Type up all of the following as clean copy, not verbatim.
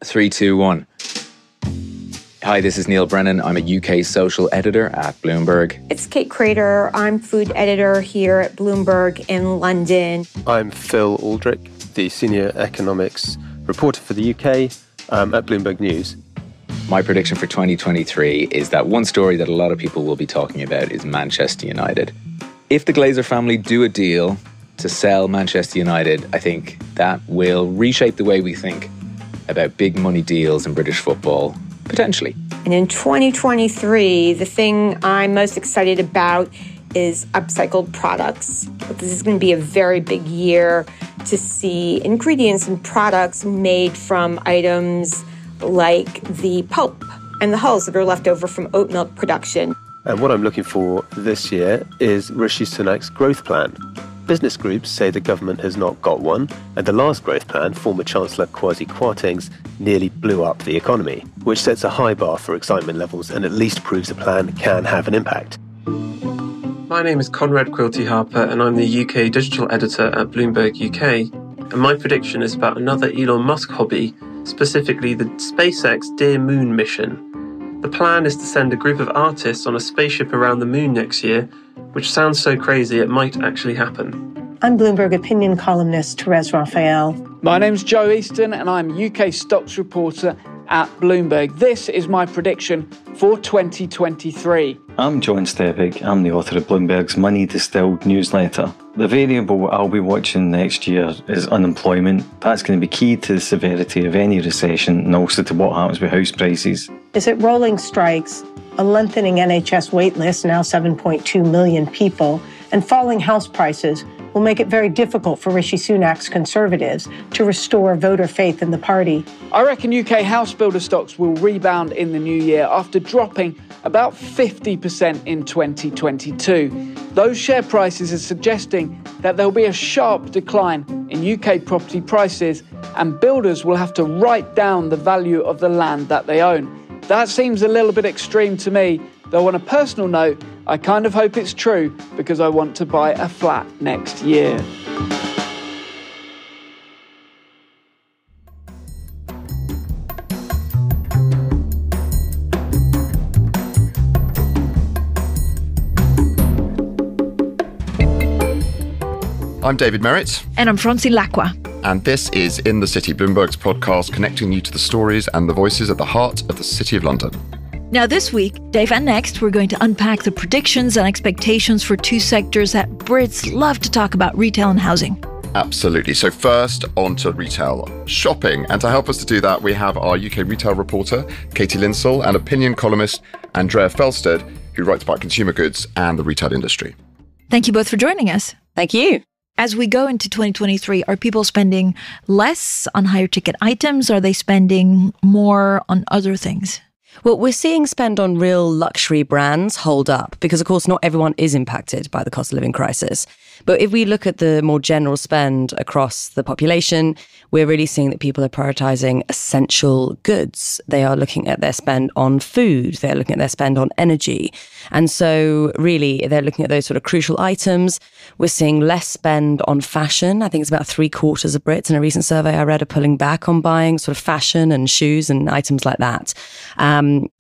3, 2, 1. Hi, this is Neil Brennan. I'm a UK social editor at Bloomberg. It's Kate Crater. I'm food editor here at Bloomberg in London. I'm Phil Aldrich, the senior economics reporter for the UK at Bloomberg News. My prediction for 2023 is that one story that a lot of people will be talking about is Manchester United. If the Glazer family do a deal to sell Manchester United, I think that will reshape the way we think about big money deals in British football, potentially. And in 2023, the thing I'm most excited about is upcycled products. This is going to be a very big year to see ingredients and products made from items like the pulp and the hulls that are left over from oat milk production. And what I'm looking for this year is Rishi Sunak's growth plan. Business groups say the government has not got one, and the last growth plan, former Chancellor Kwasi Kwarteng's, nearly blew up the economy, which sets a high bar for excitement levels and at least proves the plan can have an impact. My name is Conrad Quilty Harper, and I'm the UK digital editor at Bloomberg UK. And my prediction is about another Elon Musk hobby, specifically the SpaceX Dear Moon mission. The plan is to send a group of artists on a spaceship around the moon next year, which sounds so crazy it might actually happen. I'm Bloomberg opinion columnist Therese Raphael. My name's Joe Easton and I'm UK stocks reporter at Bloomberg. This is my prediction for 2023. I'm John Steppick. I'm the author of Bloomberg's Money Distilled newsletter. The variable I'll be watching next year is unemployment. That's going to be key to the severity of any recession and also to what happens with house prices. Is it rolling strikes, a lengthening NHS wait list, now 7.2 million people, and falling house prices will make it very difficult for Rishi Sunak's Conservatives to restore voter faith in the party. I reckon UK house builder stocks will rebound in the new year after dropping about 50% in 2022. Those share prices are suggesting that there'll be a sharp decline in UK property prices and builders will have to write down the value of the land that they own. That seems a little bit extreme to me, though on a personal note, I kind of hope it's true because I want to buy a flat next year. I'm David Merritt. And I'm Francine Lacqua. And this is In the City, Bloomberg's podcast connecting you to the stories and the voices at the heart of the City of London. Now this week, Dave, and next, we're going to unpack the predictions and expectations for two sectors that Brits love to talk about, retail and housing. Absolutely. So first, on to retail shopping. And to help us to do that, we have our UK retail reporter, Katie Linsell, and opinion columnist, Andrea Felsted, who writes about consumer goods and the retail industry. Thank you both for joining us. Thank you. As we go into 2023, are people spending less on higher ticket items? Are they spending more on other things? Well, we're seeing spend on real luxury brands hold up because, of course, not everyone is impacted by the cost of living crisis. But if we look at the more general spend across the population, we're really seeing that people are prioritizing essential goods. They are looking at their spend on food. They're looking at their spend on energy. And so really, they're looking at those sort of crucial items. We're seeing less spend on fashion. I think it's about 3/4 of Brits in a recent survey I read are pulling back on buying sort of fashion and shoes and items like that.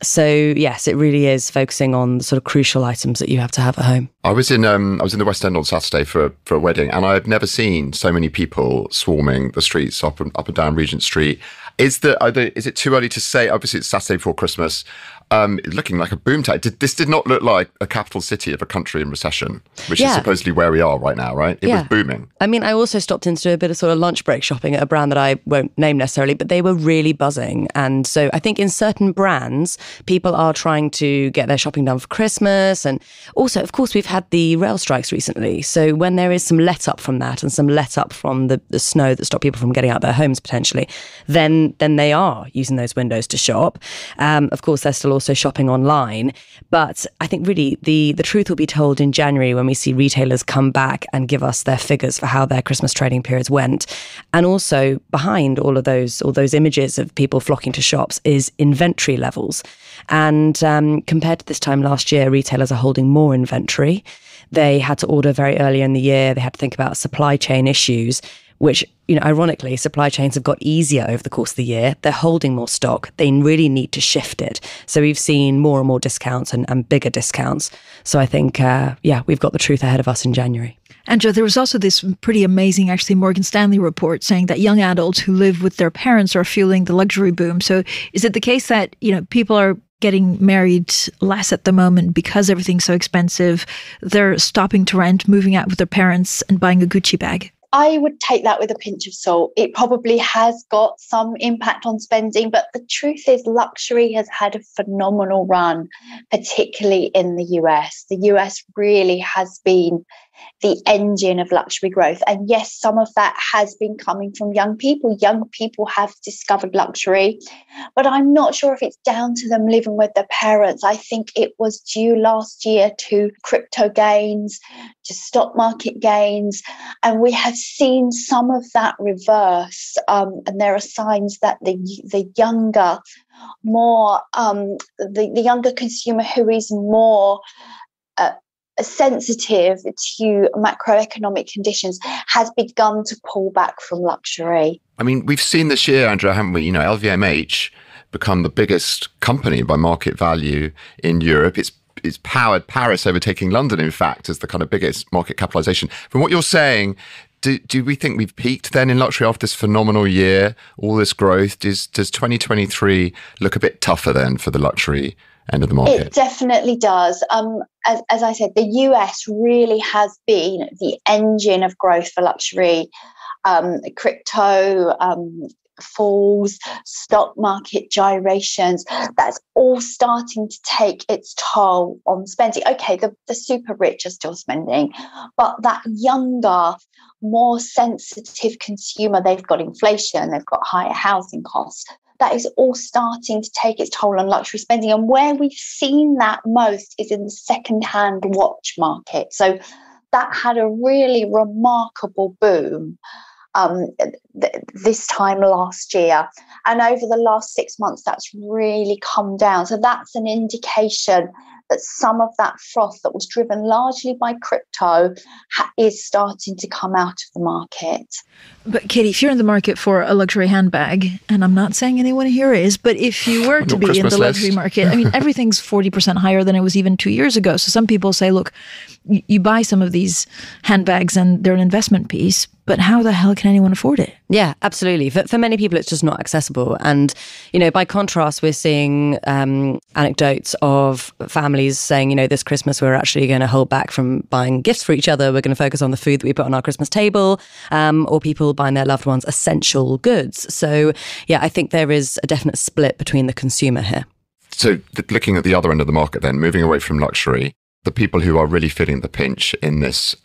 So yes, it really is focusing on the sort of crucial items that you have to have at home. I was in the West End on Saturday for a wedding, and I've never seen so many people swarming the streets up and down Regent Street. Is it too early to say? Obviously, it's Saturday before Christmas. Looking like a boomtown. This did not look like a capital city of a country in recession, which is supposedly where we are right now, right? It was booming. I mean, I also stopped in to do a bit of sort of lunch break shopping at a brand that I won't name necessarily, but they were really buzzing. And so I think in certain brands, people are trying to get their shopping done for Christmas. And also, of course, we've had the rail strikes recently. So when there is some let up from that and some let up from the snow that stop people from getting out of their homes potentially, then they are using those windows to shop. Of course, they're still also shopping online. But I think really the truth will be told in January when we see retailers come back and give us their figures for how their Christmas trading periods went. And also behind all those images of people flocking to shops is inventory levels. And compared to this time last year, retailers are holding more inventory. They had to order very early in the year. They had to think about supply chain issues, which, ironically, supply chains have got easier over the course of the year. They're holding more stock. They really need to shift it. So we've seen more and more discounts and bigger discounts. So I think, we've got the truth ahead of us in January. Andrea, there was also this pretty amazing, actually, Morgan Stanley report saying that young adults who live with their parents are fueling the luxury boom. So is it the case that, people are getting married less at the moment because everything's so expensive? They're stopping to rent, moving out with their parents and buying a Gucci bag? I would take that with a pinch of salt. It probably has got some impact on spending, but the truth is luxury has had a phenomenal run, particularly in the US. The US really has been the engine of luxury growth. And yes, some of that has been coming from young people. Young people have discovered luxury, but I'm not sure if it's down to them living with their parents. I think it was due last year to crypto gains, to stock market gains, and we have seen some of that reverse. And there are signs that the younger, more the younger consumer who is more sensitive to macroeconomic conditions has begun to pull back from luxury. I mean, we've seen this year, Andrea, haven't we? LVMH become the biggest company by market value in Europe. It's powered Paris overtaking London, in fact, as the kind of biggest market capitalization. From what you're saying, do we think we've peaked then in luxury after this phenomenal year, all this growth? Does 2023 look a bit tougher then for the luxury end of the market? It definitely does. As I said, the US really has been the engine of growth for luxury. Crypto falls, stock market gyrations, that's all starting to take its toll on spending. Okay, the super rich are still spending, but that younger, more sensitive consumer, they've got inflation, they've got higher housing costs. That is all starting to take its toll on luxury spending. And where we've seen that most is in the second-hand watch market. So that had a really remarkable boom this time last year. And over the last 6 months, that's really come down. So that's an indication that some of that froth that was driven largely by crypto is starting to come out of the market. But Katie, if you're in the market for a luxury handbag, and I'm not saying anyone here is, but if you were to be Christmas in the luxury market, I mean, everything's 40% higher than it was even 2 years ago. So some people say, look, you buy some of these handbags and they're an investment piece, but how the hell can anyone afford it? Yeah, absolutely. For many people, it's just not accessible. And, by contrast, we're seeing anecdotes of families saying, this Christmas, we're actually going to hold back from buying gifts for each other. We're going to focus on the food that we put on our Christmas table, or people buying their loved ones essential goods. So, yeah, I think there is a definite split between the consumer here. So looking at the other end of the market then, moving away from luxury, the people who are really feeling the pinch in this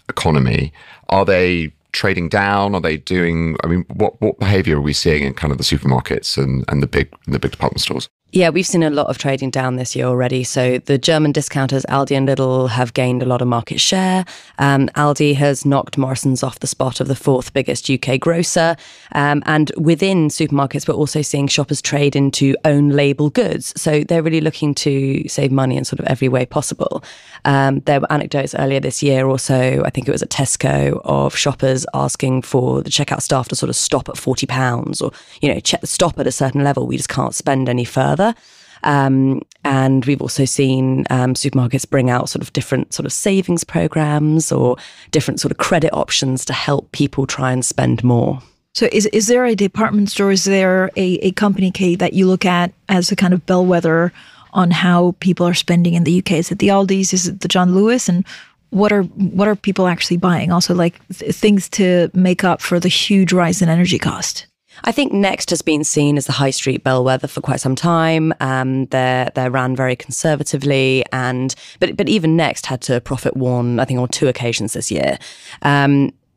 economy, are they trading down? Are they doing, what behavior are we seeing in kind of the supermarkets and the big department stores? Yeah, we've seen a lot of trading down this year already. So the German discounters Aldi and Lidl have gained a lot of market share. Aldi has knocked Morrison's off the spot of the fourth biggest UK grocer. And within supermarkets, we're also seeing shoppers trade into own label goods. So they're really looking to save money in sort of every way possible. There were anecdotes earlier this year also, I think it was at Tesco, of shoppers asking for the checkout staff to sort of stop at £40 or, stop at a certain level. We just can't spend any further. And we've also seen supermarkets bring out sort of different sort of savings programs or different sort of credit options to help people try and spend more. So is there a department store, is there a company, Kate, that you look at as a kind of bellwether on how people are spending in the UK? Is it the Aldi's? Is it the John Lewis? And what are people actually buying? Also, like things to make up for the huge rise in energy cost. I think Next has been seen as the high street bellwether for quite some time. They're ran very conservatively, but even Next had to profit warn, I think, on 2 occasions this year.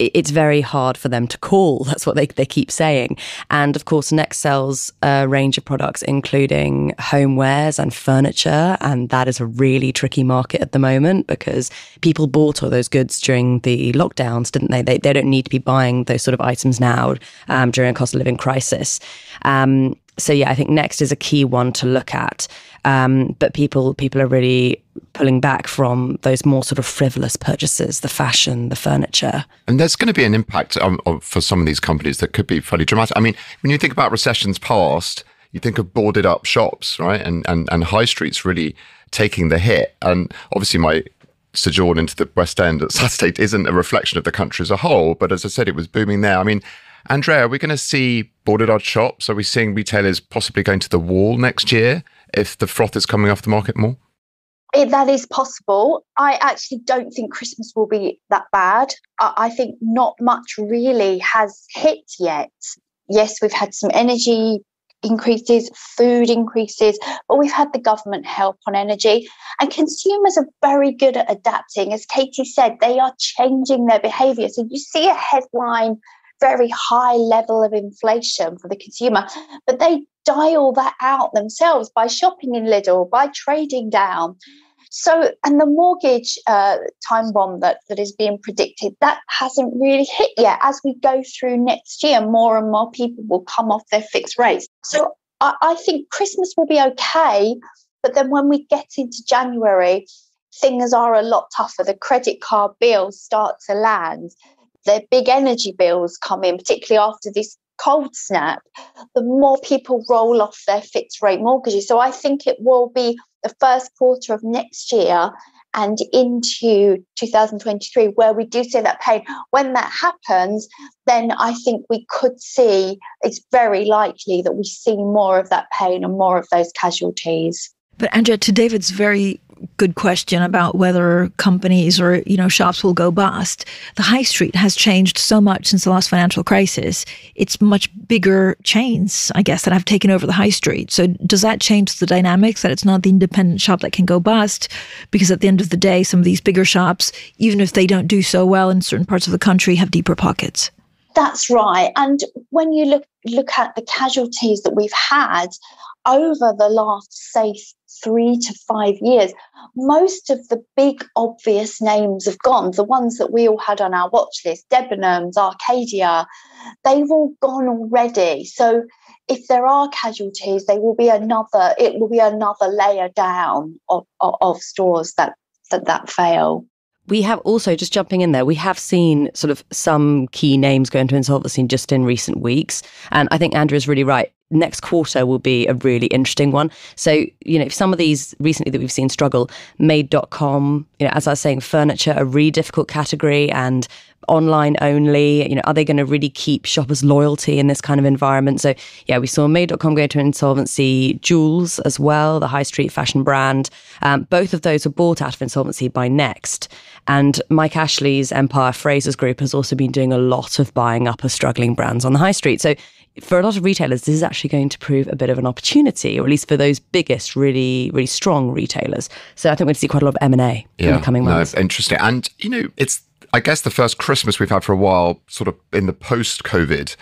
It's very hard for them to call. That's what they keep saying. And of course, Next sells a range of products, including homewares and furniture. And that is a really tricky market at the moment because people bought all those goods during the lockdowns, didn't they? They don't need to be buying those sort of items now during a cost of living crisis. So yeah, I think Next is a key one to look at. But people are really pulling back from those more sort of frivolous purchases, the fashion, the furniture. And there's going to be an impact for some of these companies that could be fairly dramatic. I mean, when you think about recessions past, you think of boarded up shops, right? And high streets really taking the hit. And obviously my sojourn into the West End at Saturday isn't a reflection of the country as a whole, but as I said, it was booming there. I mean, Andrea, are we going to see boarded up shops? Are we seeing retailers possibly going to the wall next year if the froth is coming off the market more? That is possible. I actually don't think Christmas will be that bad. I think not much really has hit yet. Yes, we've had some energy increases, food increases, but we've had the government help on energy. And consumers are very good at adapting. As Katie said, they are changing their behaviour. So you see a headline, very high level of inflation for the consumer, but they dial that out themselves by shopping in Lidl, by trading down. So, and the mortgage time bomb that is being predicted, that hasn't really hit yet. As we go through next year, more and more people will come off their fixed rates. So I think Christmas will be okay, but then when we get into January, things are a lot tougher. The credit card bills start to land. The big energy bills come in, particularly after this cold snap. The more people roll off their fixed rate mortgages. So I think it will be the first quarter of next year and into 2023 where we do see that pain. When that happens, then I think we could see, it's very likely that we see more of that pain and more of those casualties. But Andrea, to David's very good question about whether companies or, shops will go bust, the high street has changed so much since the last financial crisis. It's much bigger chains, I guess, that have taken over the high street. So does that change the dynamics, that it's not the independent shop that can go bust? Because at the end of the day, some of these bigger shops, even if they don't do so well in certain parts of the country, have deeper pockets. That's right. And when you look at the casualties that we've had over the last, say, 3 to 5 years, most of the big obvious names have gone. The ones that we all had on our watch list, Debenhams, Arcadia, they've all gone already. So if there are casualties, it will be another layer down of stores that fail. We have also, just jumping in there, we have seen sort of some key names go into insolvency just in recent weeks. And I think Andrea's really right. Next quarter will be a really interesting one. So, if some of these recently that we've seen struggle, made.com, as I was saying, furniture, a really difficult category, and online only, are they going to really keep shoppers' loyalty in this kind of environment? So yeah, we saw made.com go into insolvency, Joules as well, the high street fashion brand. Both of those were bought out of insolvency by Next. And Mike Ashley's Empire Frasers Group has also been doing a lot of buying up of struggling brands on the high street. So for a lot of retailers, this is actually going to prove a bit of an opportunity, or at least for those biggest, really, really strong retailers. So I think we're going to see quite a lot of M&A in the coming months. Interesting. And, it's, I guess, the first Christmas we've had for a while, sort of in the post-COVID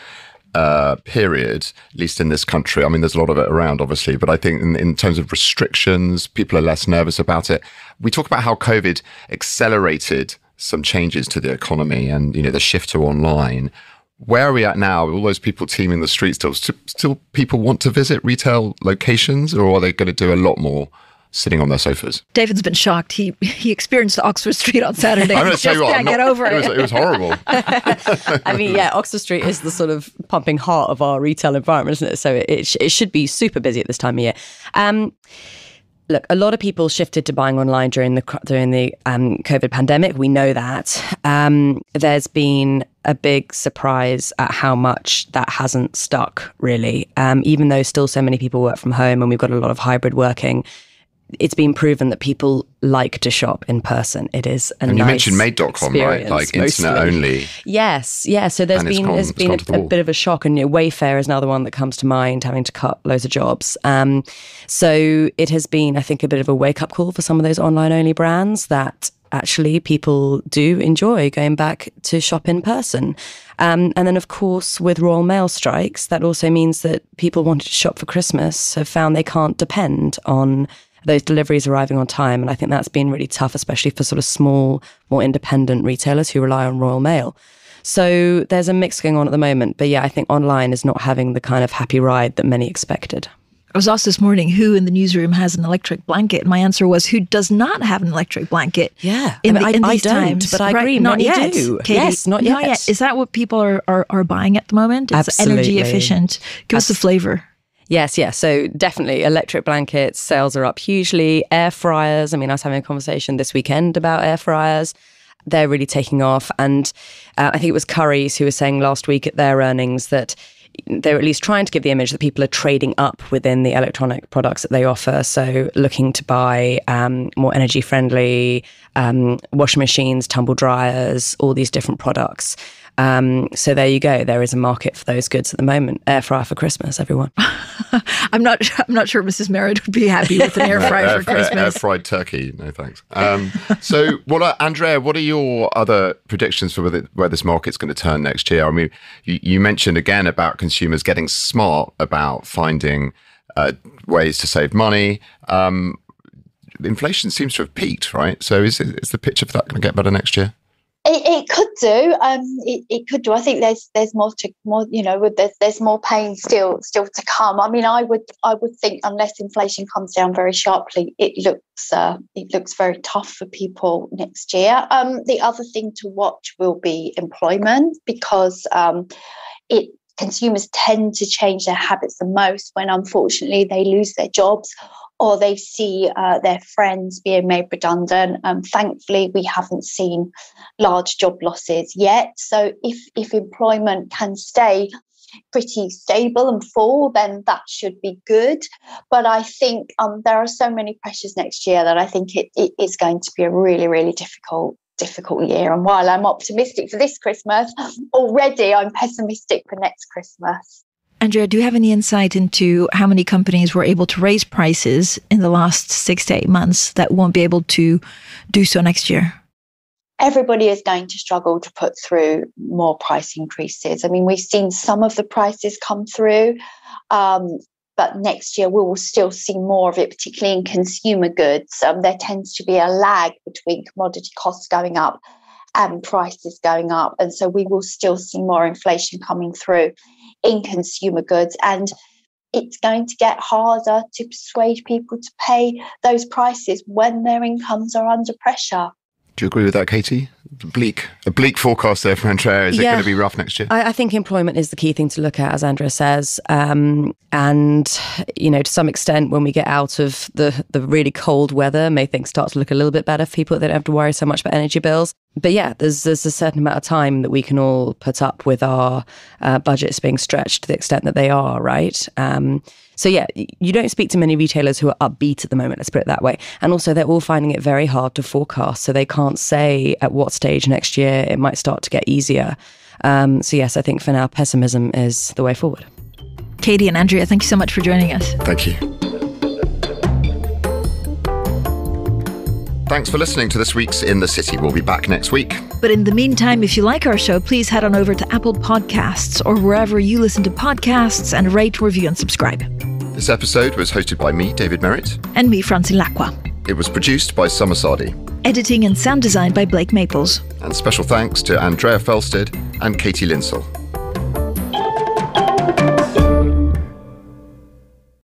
period, at least in this country. I mean, there's a lot of it around, obviously, but I think in terms of restrictions, people are less nervous about it. We talk about how COVID accelerated some changes to the economy and, the shift to online. Where are we at now? All those people teeming the streets, still people want to visit retail locations, or are they going to do a lot more sitting on their sofas? David's been shocked. He experienced Oxford Street on Saturday. I'm going to tell you what, can't get over it. It was horrible. I mean, yeah, Oxford Street is the sort of pumping heart of our retail environment, isn't it? So it should be super busy at this time of year. Look, a lot of people shifted to buying online during the COVID pandemic. We know that. There's been a big surprise at how much that hasn't stuck, really. Even though still so many people work from home and we've got a lot of hybrid working, it's been proven that people like to shop in person. It is a and nice you mentioned made.com, right? Like internet only. Yes, yeah. So there's been a bit of a shock, and Wayfair is another one that comes to mind, having to cut loads of jobs. So it has been, I think, a bit of a wake-up call for some of those online-only brands that actually people do enjoy going back to shop in person. And then, of course, with Royal Mail strikes, that also means that people wanted to shop for Christmas have found they can't depend on those deliveries arriving on time. And I think that's been really tough, especially for sort of small, more independent retailers who rely on Royal Mail. So there's a mix going on at the moment. But yeah, I think online is not having the kind of happy ride that many expected. I was asked this morning who in the newsroom has an electric blanket. My answer was who does not have an electric blanket. Yeah, in I these don't, times. but I agree. Not Many yet. do. Katie, yes, not yet. Is that what people are buying at the moment? It's Absolutely. energy efficient. Give us the flavour. Yes. So definitely electric blankets, sales are up hugely. Air fryers. I mean, I was having a conversation this weekend about air fryers. They're really taking off. And I think it was Currys who was saying last week at their earnings that they're at least trying to give the image that people are trading up within the electronic products that they offer. So looking to buy more energy friendly washing machines, tumble dryers, all these different products. So there you go. There is a market for those goods at the moment. Air fryer for Christmas, everyone. I'm not sure Mrs. Merritt would be happy with an air fryer for Christmas. Air fried turkey, no thanks. So, Andrea, what are your other predictions for where this market's going to turn next year? I mean, you mentioned again about consumers getting smart about finding ways to save money. Inflation seems to have peaked, right? So is the picture for that going to get better next year? It could do. It could do. I think there's more. There's more pain still to come. I mean, I would think unless inflation comes down very sharply, it looks very tough for people next year. The other thing to watch will be employment, because consumers tend to change their habits the most when, unfortunately, they lose their jobs or they see their friends being made redundant. Thankfully, we haven't seen large job losses yet. So if employment can stay pretty stable and full, then that should be good. But I think there are so many pressures next year that I think it is going to be a really, really difficult year. And while I'm optimistic for this Christmas, already I'm pessimistic for next Christmas. Andrea, do you have any insight into how many companies were able to raise prices in the last 6 to 8 months that won't be able to do so next year? Everybody is going to struggle to put through more price increases. I mean, we've seen some of the prices come through, but next year we will still see more of it, particularly in consumer goods. There tends to be a lag between commodity costs going up and prices going up. And so we will still see more inflation coming through in consumer goods. And it's going to get harder to persuade people to pay those prices when their incomes are under pressure. Do you agree with that, Katie? A bleak forecast there for Andrea. Is it going to be rough next year? I think employment is the key thing to look at, as Andrea says. And, to some extent, when we get out of the really cold weather, may things start to look a little bit better for people that don't have to worry so much about energy bills. But yeah, there's a certain amount of time that we can all put up with our budgets being stretched to the extent that they are, right? So yeah, you don't speak to many retailers who are upbeat at the moment, let's put it that way. And also they're all finding it very hard to forecast. So they can't say at what stage next year it might start to get easier. So yes, I think for now, pessimism is the way forward. Katie and Andrea, thank you so much for joining us. Thank you. Thanks for listening to this week's In the City. We'll be back next week. But in the meantime, if you like our show, please head on over to Apple Podcasts or wherever you listen to podcasts and rate, review and subscribe. This episode was hosted by me, David Merritt. And me, Francine Lacqua. It was produced by Summer Sadi. Editing and sound design by Blake Maples. And special thanks to Andrea Felsted and Katie Linsell.